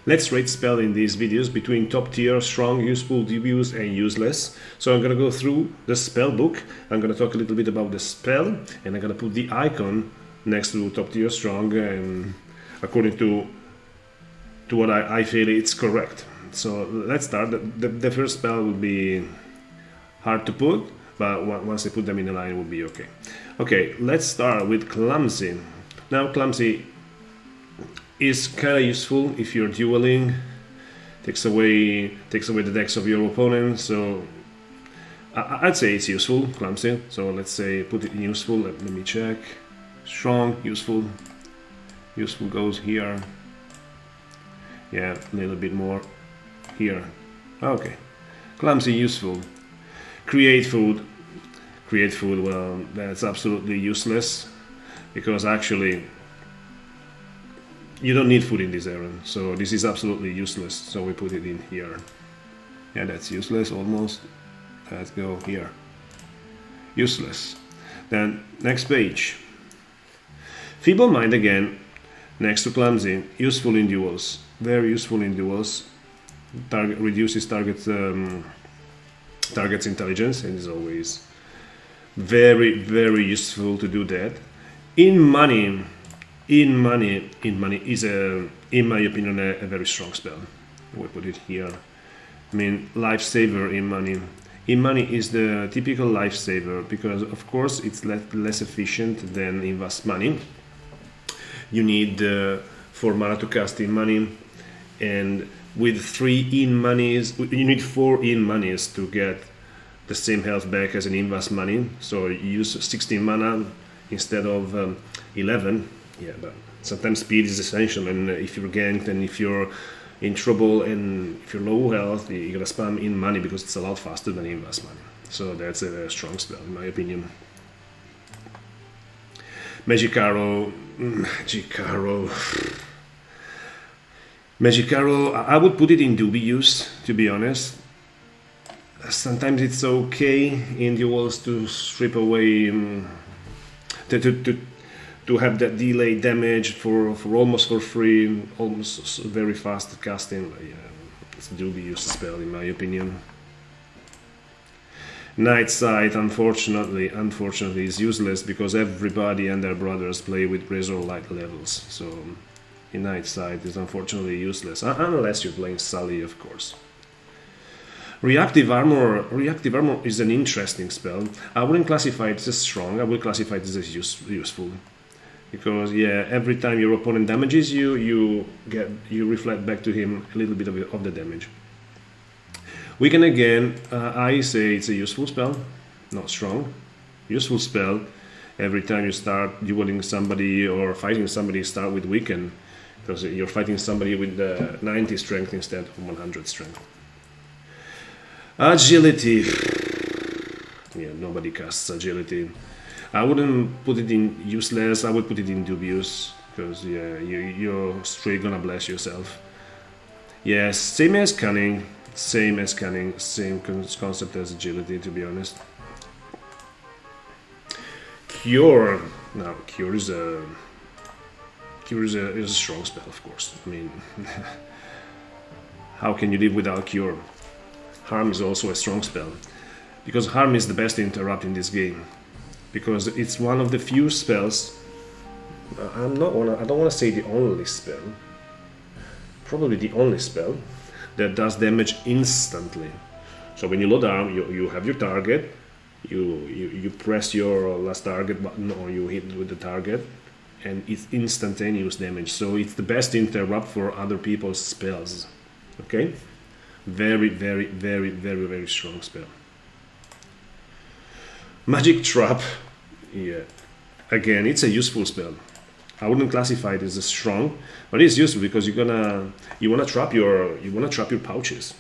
Let's rate spell in these videos between top tier, strong, useful, dubious and useless. So I'm gonna go through the spell book, I'm gonna talk a little bit about the spell, and I'm gonna put the icon next to top tier, strong, and according to what I feel it's correct. So let's start. The first spell will be hard to put, but once I put them in a line it will be okay. Okay, let's start with Clumsy. Now Clumsy is kind of useful if you're dueling, takes away the decks of your opponent, so I'd say it's useful, Clumsy. So let's say put it in useful, let me check. Strong, useful goes here. Yeah, a little bit more here. Okay, Clumsy, useful. Create food, well, that's absolutely useless, because actually you don't need food in this area, so this is absolutely useless, so we put it in here. Yeah, that's useless almost. Let's go here. Useless. Then next page. Feeble Mind again, next to Clumsy, useful in duels, very useful in duels. Reduces target's intelligence, and is always very useful to do that. In money is in my opinion a very strong spell. We put it here. I mean, lifesaver in money. In money is the typical lifesaver because of course it's less efficient than invest money. You need 4 mana to cast in money, and with 3 in monies, you need 4 in monies to get the same health back as an invest money. So you use 16 mana instead of 11. Yeah, but sometimes speed is essential, and if you're ganked and if you're in trouble and if you're low health, you gotta spam in money because it's a lot faster than invest money. So that's a very strong spell in my opinion. Magic Arrow, I would put it in dubious, to be honest. Sometimes it's okay in duels to strip away, to have that delay damage for almost for free, almost very fast casting. Yeah, it's a dubious spell in my opinion. Night Sight, unfortunately is useless because everybody and their brothers play with Razor Light levels. So in Night Sight is unfortunately useless, unless you're playing Sully, of course. Reactive Armor is an interesting spell. I wouldn't classify it as strong, I would classify it as useful. Because yeah, every time your opponent damages you, you reflect back to him a little bit of the damage. Weaken again, I say it's a useful spell, not strong. Useful spell. Every time you start dueling somebody or fighting somebody, start with Weaken, because you're fighting somebody with 90 strength instead of 100 strength. Agility. Yeah, nobody casts Agility. I wouldn't put it in useless, I would put it in dubious, because yeah, you're straight gonna bless yourself. Yes, same as Cunning, same concept as Agility, to be honest. Cure. Now, Cure is a strong spell, of course. I mean, how can you live without Cure? Harm is also a strong spell, because Harm is the best interrupt in this game, because it's one of the few spells. I don't want to say the only spell, probably the only spell that does damage instantly. So when you load arm, you have your target, you press your last target button or you hit with the target, and it's instantaneous damage. So it's the best interrupt for other people's spells. Okay, very strong spell. Magic Trap, yeah, again it's a useful spell. I wouldn't classify it as a strong, but it's useful because you wanna trap your pouches.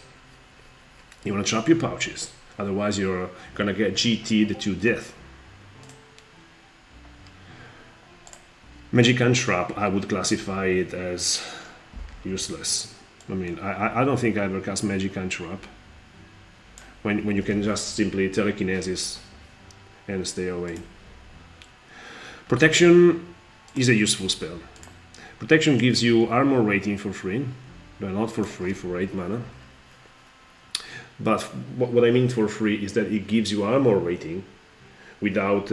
You wanna trap your pouches. Otherwise, you're gonna get GT'd to death. Magic Trap, I would classify it as useless. I mean, I don't think I ever cast Magic Trap when you can just simply telekinesis and stay away. Protection is a useful spell. Protection gives you armor rating for free, but not for free for 8 mana. But what I mean for free is that it gives you armor rating without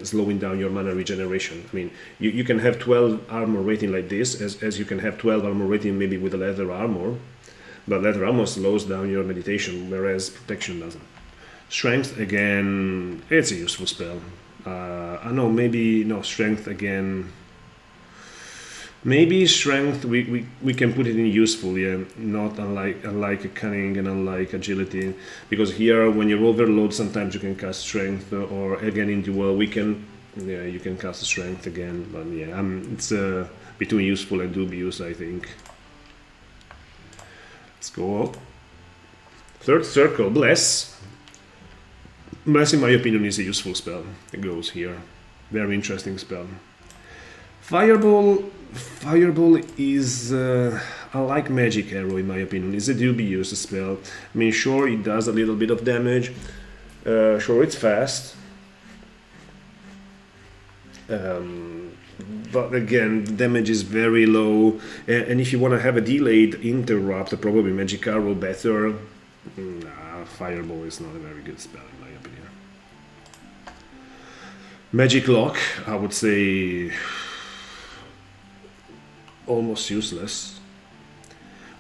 slowing down your mana regeneration. I mean, you can have 12 armor rating like this, as you can have 12 armor rating maybe with a leather armor, but leather armor slows down your meditation, whereas protection doesn't. Strength, again, it's a useful spell. I know, maybe, no, strength again. Maybe strength, we can put it in useful, yeah, not unlike a cunning and unlike agility, because here when you overload sometimes you can cast strength, or again in duel weaken, yeah, you can cast strength again, but yeah, it's between useful and dubious, I think. Let's go. Third circle, bless. Bless in my opinion is a useful spell. It goes here. Very interesting spell. Fireball is, unlike Magic Arrow in my opinion, is a dubious spell. I mean, sure, it does a little bit of damage, sure, it's fast, but again, the damage is very low, and if you want to have a delayed interrupt, probably Magic Arrow better. Fireball is not a very good spell in my opinion. Magic Lock, I would say almost useless.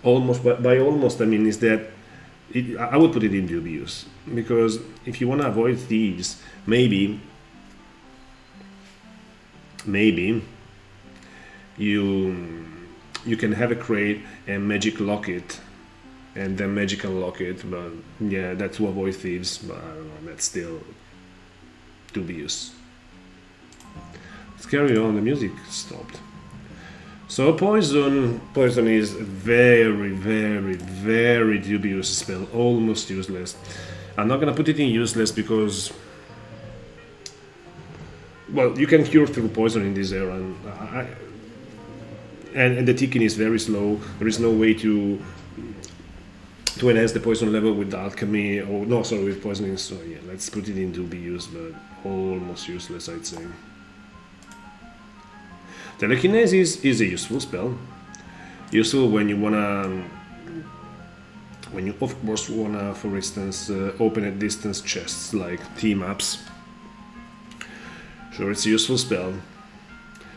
Almost, by almost I mean is that I would put it in dubious, because if you want to avoid thieves, maybe you can have a crate and magic lock it, and then magic unlock it, but yeah, that's to avoid thieves, but I don't know, that's still dubious. Let's carry on, the music stopped. So poison is very, very, very dubious spell, almost useless. I'm not gonna put it in useless because, well, you can cure through poison in this era, and the ticking is very slow. There is no way to enhance the poison level with alchemy, or no, sorry, with poisoning. So yeah, let's put it in dubious, but almost useless, I'd say. Telekinesis is a useful spell. Useful when you of course wanna, for instance, open at distance chests like T-maps. Sure, it's a useful spell.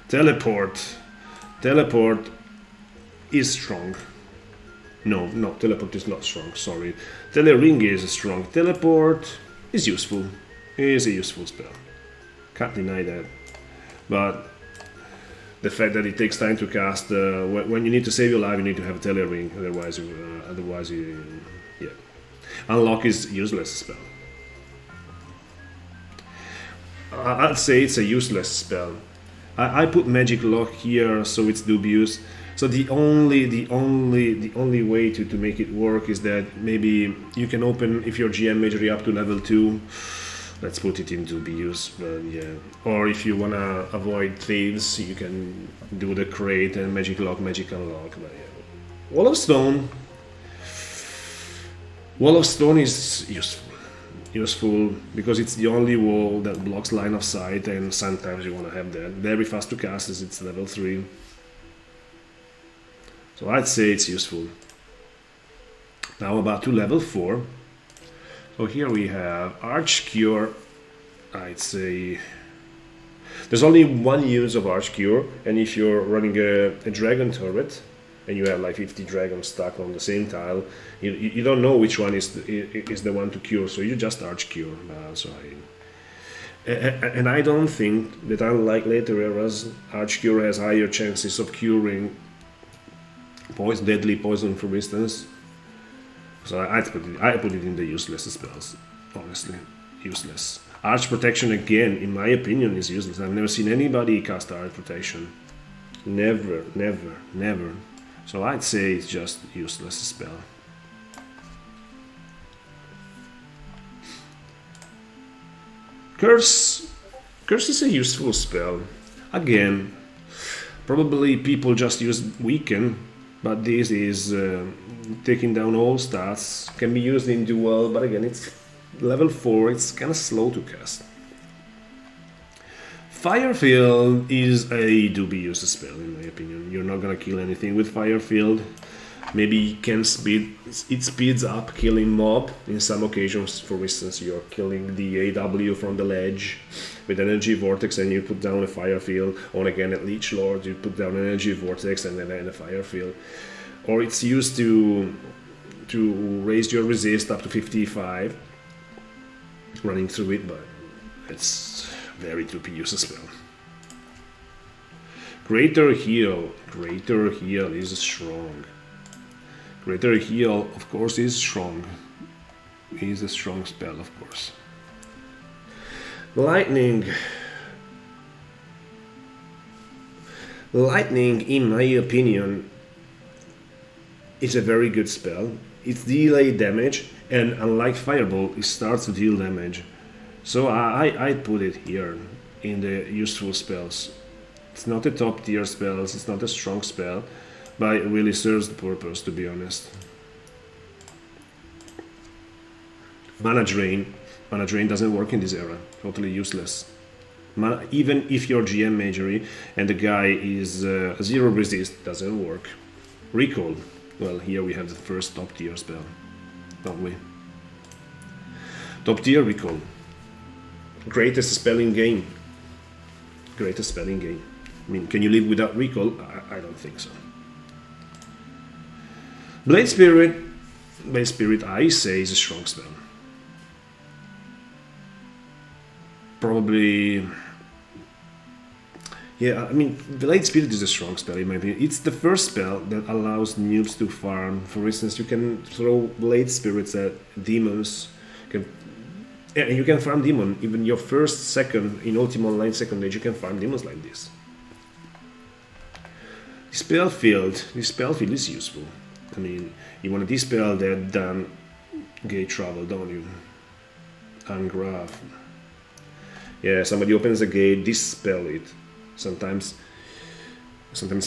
Teleport is strong. No, teleport is not strong, sorry. Telering is strong. Teleport is useful. It is a useful spell. Can't deny that. But the fact that it takes time to cast, when you need to save your life, you need to have a telering, otherwise yeah. Unlock is useless spell. I'd say it's a useless spell. I put magic lock here, so it's dubious. So the only way to make it work is that maybe you can open, if your GM Magery up to level 2, let's put it in dubious, but yeah. Or if you wanna avoid thieves, you can do the crate and magic lock, magic unlock, but yeah. Wall of Stone is useful because it's the only wall that blocks line of sight, and sometimes you want to have that. Very fast to cast as it's level 3. So I'd say it's useful. Now about to level 4. So here we have Arch Cure. I'd say there's only one use of Arch Cure, and if you're running a dragon turret and you have like 50 dragons stuck on the same tile, you don't know which one is the one to cure, so you just Arch Cure. And I don't think that, unlike later eras, Arch Cure has higher chances of curing deadly poison, for instance. So I put it in the useless spells, honestly, useless. Arch Protection, again, in my opinion, is useless. I've never seen anybody cast Arch Protection. Never. So I'd say it's just useless spell. Curse is a useful spell. Again, probably people just use Weaken, but this is taking down all stats. Can be used in duel, but again, it's level 4, it's kind of slow to cast. Firefield is a dubious spell, in my opinion. You're not gonna kill anything with Firefield. Maybe it speeds up killing mob in some occasions. For instance, you're killing the AW from the ledge with energy vortex, and you put down a fire field. Or again at Leech Lord, you put down an energy vortex and then a fire field. Or it's used to raise your resist up to 55, running through it, but it's very 2p use as well. Greater heal is strong. Greater heal, of course, is strong. Is a strong spell, of course. Lightning, in my opinion, is a very good spell. It's delay damage, and unlike Fireball, it starts to deal damage. So I'd put it here in the useful spells. It's not a top tier spell, it's not a strong spell, but it really serves the purpose, to be honest. Mana Drain doesn't work in this era, totally useless. Even if you're GM Magery and the guy is 0 resist, doesn't work. Recall, well, here we have the first top tier spell, don't we? Top tier Recall. Greatest spell in game. Greatest spell in game. I mean, can you live without Recall? I don't think so. Blade Spirit, I say, is a strong spell. Probably, yeah, I mean, Blade Spirit is a strong spell in my opinion. It's the first spell that allows noobs to farm. For instance, you can throw Blade Spirits at demons. And you can farm demon. Even your first, second, in Ultima Online second age, you can farm demons like this. Spell field is useful. I mean, you want to dispel that damn gate travel, don't you? Ungraph. Yeah, somebody opens a gate, dispel it. Sometimes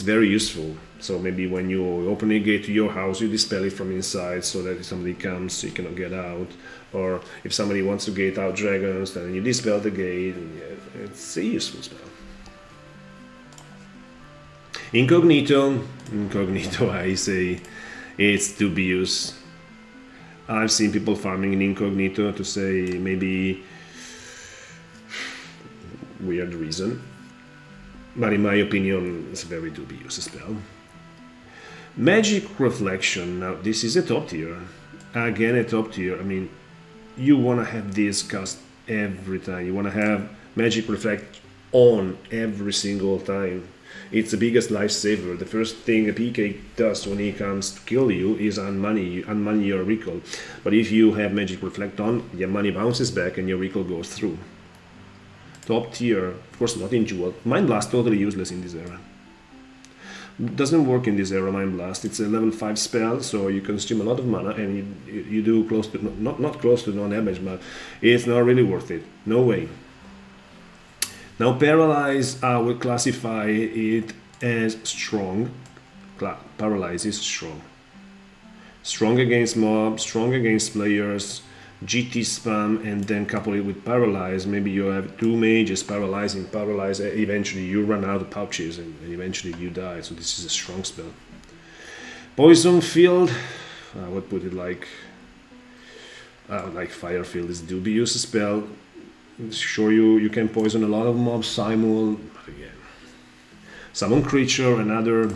very useful. So maybe when you open a gate to your house, you dispel it from inside so that if somebody comes, you cannot get out. Or if somebody wants to gate out dragons, then you dispel the gate. Yeah, it's a useful spell. Incognito, I say, it's dubious. I've seen people farming in Incognito to say maybe weird reason, but in my opinion, it's a very dubious spell. Magic Reflection, now this is a top tier. Again, a top tier. I mean, you want to have this cast every time. You want to have Magic Reflect on every single time. It's the biggest lifesaver. The first thing a PK does when he comes to kill you is unmoney your recall. But if you have Magic Reflect on, your money bounces back and your recall goes through. Top tier, of course not in Jewel. Mind Blast, totally useless in this era. Doesn't work in this era, Mind Blast. It's a level 5 spell, so you consume a lot of mana and you do close to, not close to no damage, but it's not really worth it. No way. Now Paralyze, I would classify it as strong. Paralyze is strong. Strong against mobs, strong against players, GT spam, and then couple it with Paralyze. Maybe you have 2 mages paralyzing, Paralyze, eventually you run out of pouches and eventually you die, so this is a strong spell. Poison Field, I would put it like Fire Field is a dubious spell. Sure, you can poison a lot of mobs simul, but again. Summon Creature, another,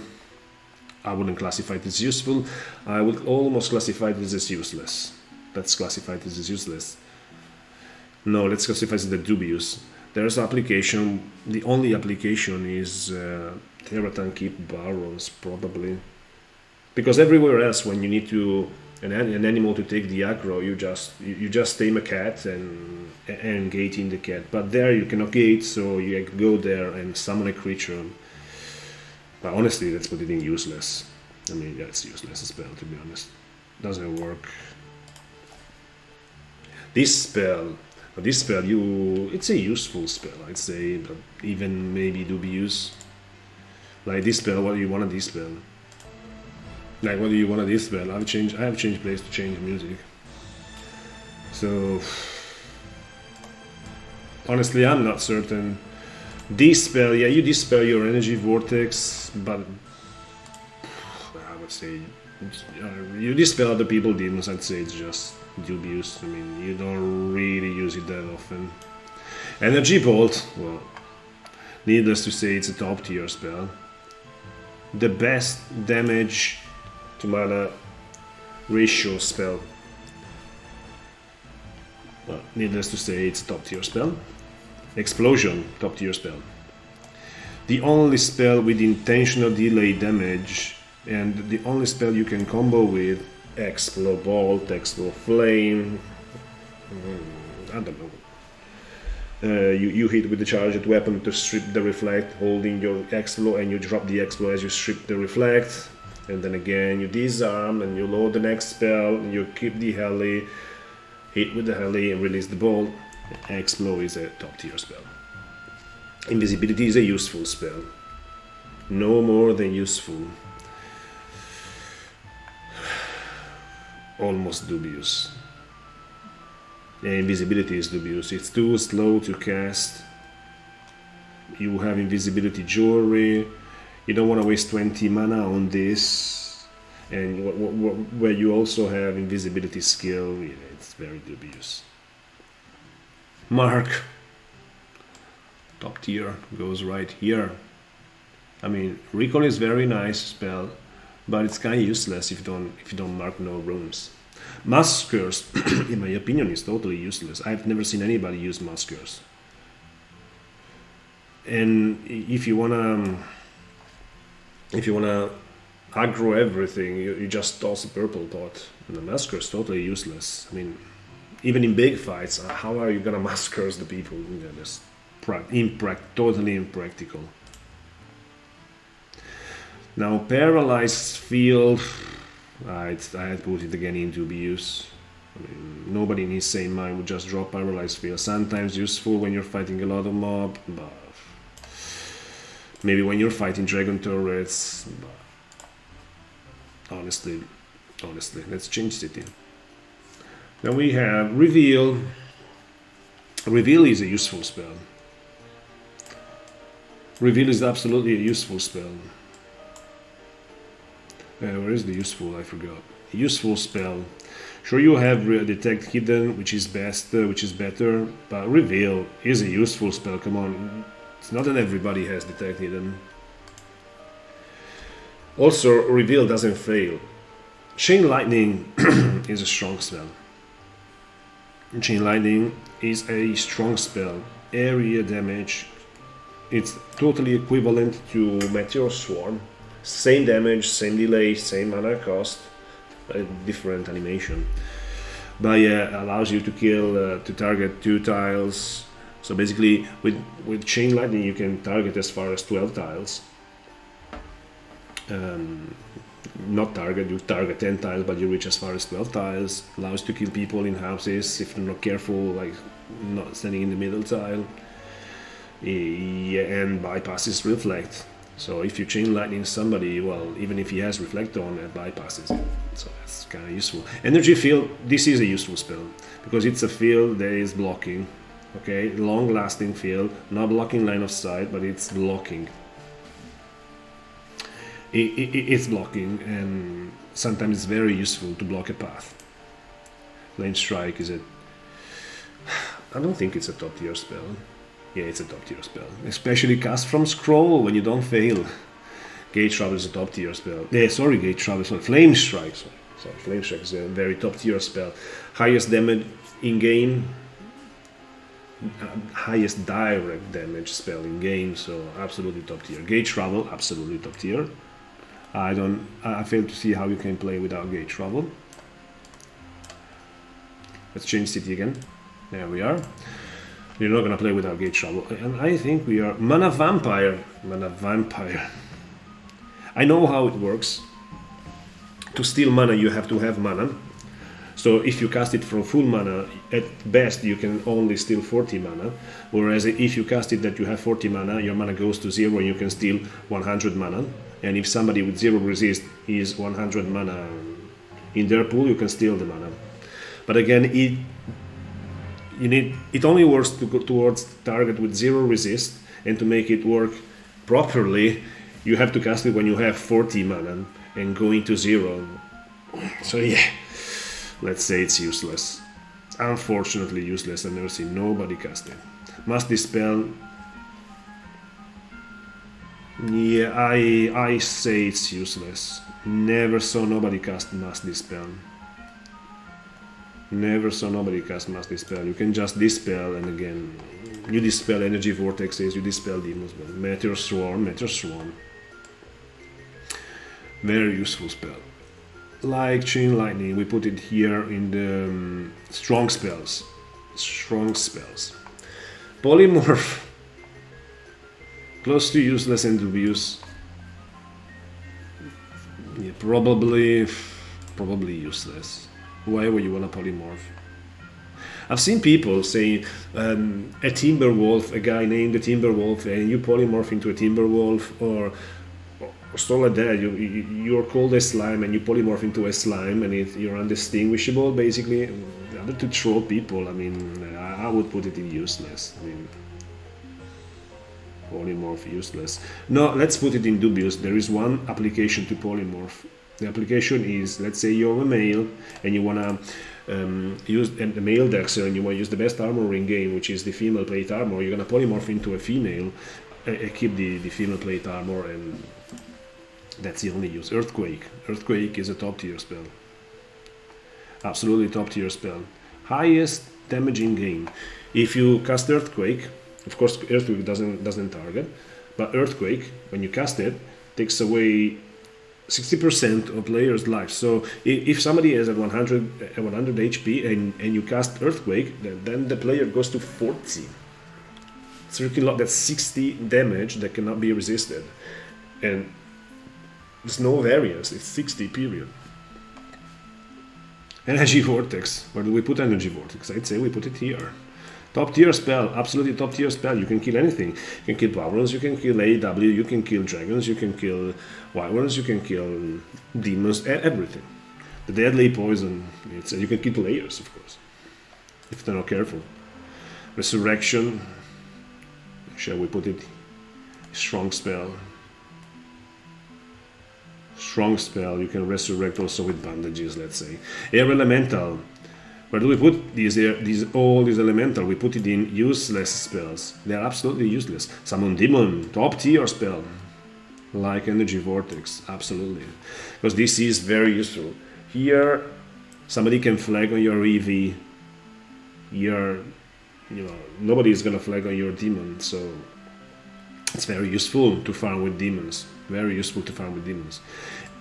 I wouldn't classify it as useful, I would almost classify it as useless. Let's classify it as useless. No, let's classify it as the dubious. There's application, the only application is Terratan Keep Barons, probably. Because everywhere else, when you need to an animal to take the aggro, you just tame a cat and gate in the cat. But there you cannot gate, so you go there and summon a creature. But honestly, let's put it in useless. I mean, yeah, it's useless spell, to be honest. Doesn't work. This spell, it's a useful spell, I'd say, but even maybe dubious. Like this spell, what do you want to dispel? Like, what do you want to dispel? I have changed place to change music. So, honestly, I'm not certain. Dispel, yeah, you dispel your energy vortex, but I would say you dispel other people demons. I'd say it's just dubious. I mean, you don't really use it that often. Energy Bolt, well, needless to say, it's a top tier spell. The best damage to mana ratio spell. Well, needless to say, it's a top tier spell. Explosion, top tier spell. The only spell with intentional delay damage, and the only spell you can combo with Explode Bolt, Explode Flame. I don't know. You hit with the charged weapon to strip the reflect, holding your Explode, and you drop the Explode as you strip the reflect. And then again you disarm and you load the next spell, and you keep the heli, hit with the heli and release the bolt. Explode is a top tier spell. Invisibility is a useful spell. No more than useful. Almost dubious. Yeah, invisibility is dubious. It's too slow to cast. You have invisibility jewelry. You don't want to waste 20 mana on this. And where you also have invisibility skill, yeah, it's very dubious. Mark. Top tier goes right here. I mean, recall is very nice spell, but it's kind of useless if you don't mark no runes. Mask Curse, in my opinion, is totally useless. I've never seen anybody use Mask Curse. And if you wanna aggro everything, you just toss a purple pot. And the Mask Curse is totally useless. I mean, even in big fights, how are you gonna Mask Curse the people? Yeah, that's totally impractical. Now, Paralyzed Field, I'd put it again into abuse. I mean, nobody in his sane mind would just drop Paralyzed Field. Sometimes useful when you're fighting a lot of mob, but maybe when you're fighting dragon turrets. But honestly, let's change city. Then we have Reveal. Reveal is a useful spell. Reveal is absolutely a useful spell. Where is the useful? I forgot. Useful spell. Sure, you have Detect Hidden, which is best, which is better, but Reveal is a useful spell. Come on, it's not that everybody has Detect Hidden. Also, Reveal doesn't fail. Chain Lightning is a strong spell. Chain Lightning is a strong spell. Area damage. It's totally equivalent to Meteor Swarm. Same damage, same delay, same mana cost, a different animation. But yeah, allows you to kill, to target 2 tiles. So basically, with Chain Lightning, you can target as far as 12 tiles. Not target, you target 10 tiles, but you reach as far as 12 tiles. Allows to kill people in houses if you're not careful, like not standing in the middle tile. Yeah, and bypasses Reflect. So if you Chain Lightning somebody, well, even if he has Reflect on, it bypasses it. So that's kind of useful. Energy Field, this is a useful spell, because it's a field that is blocking. Okay, long-lasting field, not blocking line of sight, but it's blocking. It's blocking, and sometimes it's very useful to block a path. Flame Strike is a... I don't think it's a top tier spell. Yeah, it's a top tier spell. Especially cast from scroll when you don't fail. Gate Travel is a top tier spell. Yeah, sorry, Gate Travel, sorry. Flame Strike, sorry. Flame Strike is a very top tier spell. Highest damage in game. Highest direct damage spell in game, so absolutely top tier. Gate Travel, absolutely top tier. I fail to see how you can play without Gate Travel. Let's change city again. There we are. You're not gonna play without Gate Travel. And I think we are... Mana Vampire. Mana Vampire. I know how it works. To steal mana, you have to have mana. So if you cast it from full mana, at best you can only steal 40 mana. Whereas if you cast it that you have 40 mana, your mana goes to 0 and you can steal 100 mana. And if somebody with 0 resist is 100 mana in their pool, you can steal the mana. But again, it only works to go towards the target with 0 resist, and to make it work properly, you have to cast it when you have 40 mana. and going to 0. So yeah, let's say it's useless. Unfortunately useless. I've never seen nobody cast it. Must dispel. Yeah, I say it's useless. Never saw nobody cast Must Dispel. Never saw nobody cast Must Dispel. You can just dispel, and again, you dispel energy vortexes, you dispel demons. Meteor Swarm, Meteor Swarm. Very useful spell. Like Chain Lightning, we put it here in the strong spells. Strong spells. Polymorph. Close to useless and dubious. Yeah, probably useless. Why would you want to polymorph? I've seen people say a Timberwolf, a guy named a Timberwolf, and you polymorph into a Timberwolf, or stuff like that. You're called a slime and you polymorph into a slime, and you're undistinguishable. Basically, in order to troll people, I mean, I would put it in useless. I mean, polymorph useless. No, let's put it in dubious. There is one application to polymorph. The application is, let's say you're a male and you want to use a male dexter and you want to use the best armor in game, which is the female plate armor. You're going to polymorph into a female, keep the female plate armor, and that's the only use. Earthquake. Earthquake is a top tier spell. Absolutely top tier spell. Highest damage in game. If you cast Earthquake, of course Earthquake doesn't target, but Earthquake, when you cast it, takes away 60% of player's life. So if somebody is at 100 HP and you cast Earthquake, then the player goes to 40. That's 60 damage that cannot be resisted. And there's no variance, it's 60 period. Energy Vortex. Where do we put Energy Vortex? I'd say we put it here. Top tier spell, absolutely top tier spell. You can kill anything. You can kill Wyverns, you can kill AW, you can kill Dragons, you can kill Wyverns, you can kill Demons, everything. The deadly poison, you can kill players, of course, if they're not careful. Resurrection, shall we put it? Strong spell. Strong spell, you can resurrect also with bandages, let's say. Air Elemental. Where do we put all these elemental? We put it in useless spells. They are absolutely useless. Summon Demon, top tier spell. Like Energy Vortex, absolutely. Because this is very useful. Here, somebody can flag on your EV. Here, nobody is gonna flag on your demon, so it's very useful to farm with demons. Very useful to farm with demons.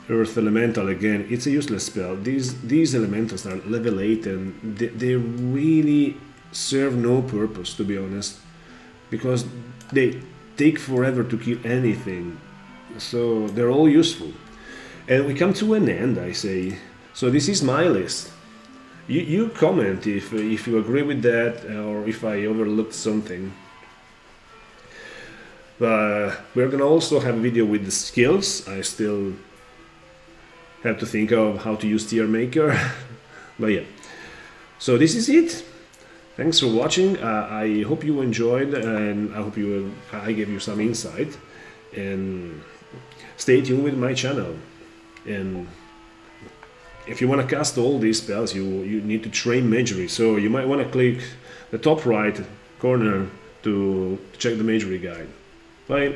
Earth Elemental, again, it's a useless spell. These elementals are level 8 and they really serve no purpose, to be honest, because they take forever to kill anything, so they're all useful. And we come to an end, I say. So this is my list. You comment if you agree with that or if I overlooked something. We're gonna also have a video with the skills. I still have to think of how to use tiermaker. But yeah, so this is it. Thanks for watching. I hope you enjoyed, and I hope I gave you some insight. And stay tuned with my channel. And if you want to cast all these spells, you need to train Magery. So you might want to click the top right corner to check the Magery guide. Bye.